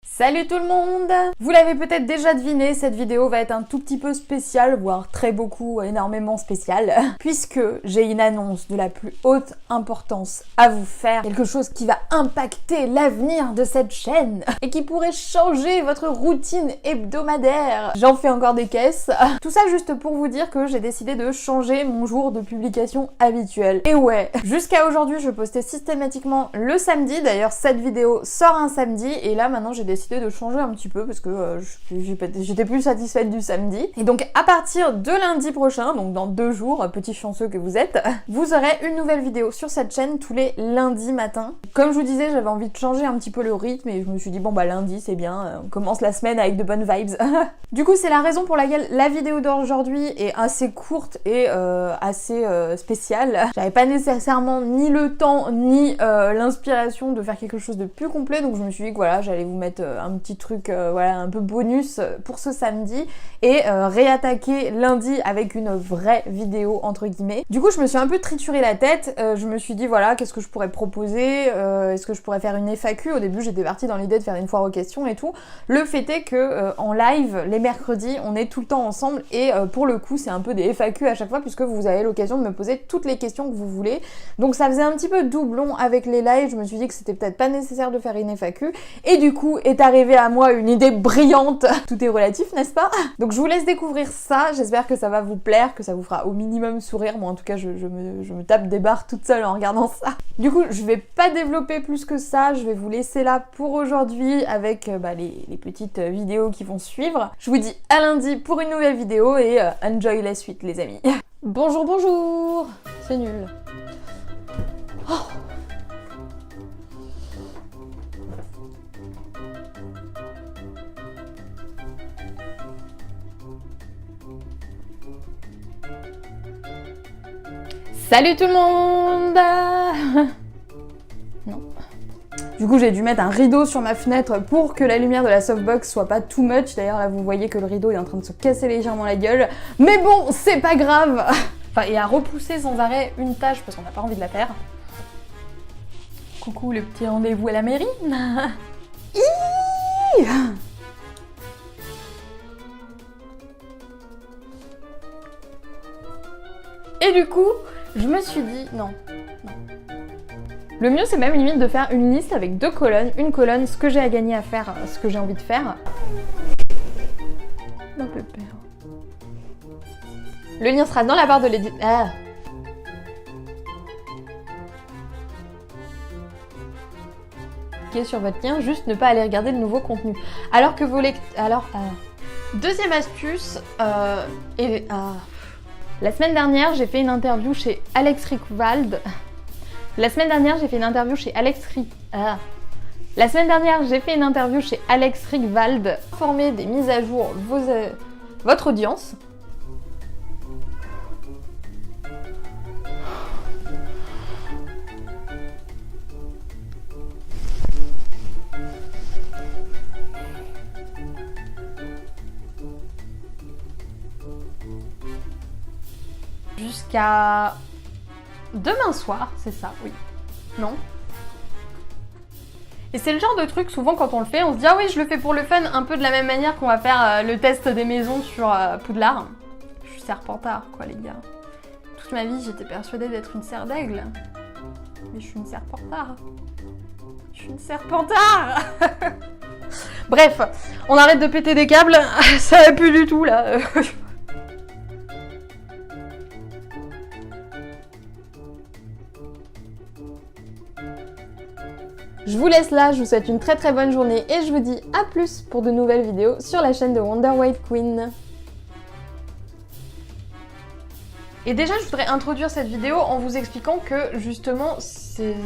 Salut tout le monde! Vous l'avez peut-être déjà deviné, cette vidéo va être un tout petit peu spéciale, voire très beaucoup, énormément spéciale, puisque j'ai une annonce de la plus haute importance à vous faire, quelque chose qui va impacter l'avenir de cette chaîne et qui pourrait changer votre routine hebdomadaire. J'en fais encore des caisses. Tout ça juste pour vous dire que j'ai décidé de changer mon jour de publication habituel. Et ouais, jusqu'à aujourd'hui je postais systématiquement le samedi, d'ailleurs cette vidéo sort un samedi, et là maintenant j'ai décidé de changer un petit peu parce que j'étais plus satisfaite du samedi. Et donc à partir de lundi prochain, donc dans 2 jours, petit chanceux que vous êtes, vous aurez une nouvelle vidéo sur cette chaîne tous les lundis matin. Comme je vous disais, j'avais envie de changer un petit peu le rythme et je me suis dit bon bah lundi c'est bien, on commence la semaine avec de bonnes vibes. Du coup c'est la raison pour laquelle la vidéo d'aujourd'hui est assez courte et assez spéciale. J'avais pas nécessairement ni le temps ni l'inspiration de faire quelque chose de plus complet, donc je me suis dit que voilà, j'allais vous mettre un petit truc voilà, un peu bonus pour ce samedi et réattaquer lundi avec une vraie vidéo entre guillemets. Du coup je me suis un peu trituré la tête, je me suis dit voilà, qu'est-ce que je pourrais proposer, est-ce que je pourrais faire une FAQ. Au début j'étais partie dans l'idée de faire une foire aux questions et tout. Le fait est que en live les mercredis on est tout le temps ensemble et pour le coup c'est un peu des FAQ à chaque fois puisque vous avez l'occasion de me poser toutes les questions que vous voulez. Donc ça faisait un petit peu doublon avec les lives, je me suis dit que c'était peut-être pas nécessaire de faire une FAQ et du coup est arrivée à moi une idée brillante. Tout est relatif, n'est-ce pas? Donc je vous laisse découvrir ça, j'espère que ça va vous plaire, que ça vous fera au minimum sourire. Moi en tout cas je me tape des barres toute seule en regardant ça. Du coup je vais pas développer plus que ça, je vais vous laisser là pour aujourd'hui avec les petites vidéos qui vont suivre. Je vous dis à lundi pour une nouvelle vidéo et enjoy la suite les amis. Bonjour, bonjour. C'est nul. Oh. Salut tout le monde. Non. Du coup j'ai dû mettre un rideau sur ma fenêtre pour que la lumière de la softbox soit pas too much. D'ailleurs là vous voyez que le rideau est en train de se casser légèrement la gueule. Mais bon, c'est pas grave. Enfin, et à repousser sans arrêt une tâche parce qu'on n'a pas envie de la faire. Coucou le petit rendez-vous à la mairie. Et du coup, je me suis dit, non. Le mieux, c'est même limite de faire une liste avec 2 colonnes. Une colonne, ce que j'ai à gagner à faire, ce que j'ai envie de faire. Un peu peur. Le lien sera dans la barre de l'édition. Ah. Cliquez sur votre lien, juste ne pas aller regarder le nouveau contenu. Alors que vos Deuxième astuce, la semaine dernière, j'ai fait une interview chez Alex Rickwald. La semaine dernière, j'ai fait une interview chez Alex Rickwald. Informer des mises à jour votre audience. Jusqu'à demain soir, c'est ça, oui. Non? Et c'est le genre de truc, souvent quand on le fait, on se dit ah oui, je le fais pour le fun, un peu de la même manière qu'on va faire le test des maisons sur Poudlard. Je suis Serpentard, quoi, les gars. Toute ma vie, j'étais persuadée d'être une serre d'aigle. Mais je suis une Serpentard. Je suis une Serpentard. Bref, on arrête de péter des câbles, ça va plus du tout, là. Je vous laisse là, je vous souhaite une très très bonne journée et je vous dis à plus pour de nouvelles vidéos sur la chaîne de Wonder White Queen. Et déjà, je voudrais introduire cette vidéo en vous expliquant que justement, c'est...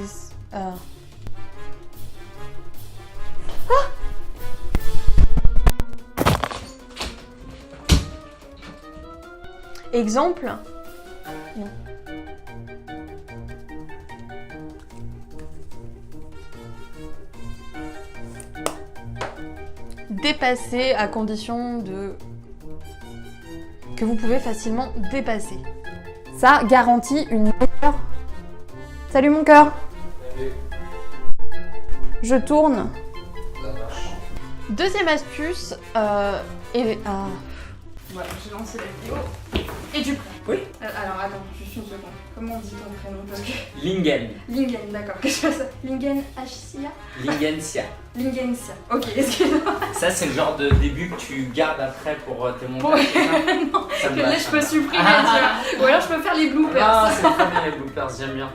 Exemple. Non. Dépasser à condition de... que vous pouvez facilement dépasser. Ça garantit une meilleure... Salut mon cœur. Salut. Je tourne. Ça marche. Deuxième astuce, voilà, j'ai lancé la vidéo. Et du coup. Oui. Alors attends, juste une seconde. Comment on dit ton prénom parce que... Lingen. Lingen, d'accord. Qu'est-ce que c'est ça? Lingen Ashia. Lingensia. Lingensia. Ok, excuse-moi. Ça, c'est le genre de début que tu gardes après pour tes montages. Non, Ça me que va, là ça je peux me va. supprimer, tu vois. Ou alors je peux faire les bloopers. Ah, c'est très bien les bloopers, j'aime bien.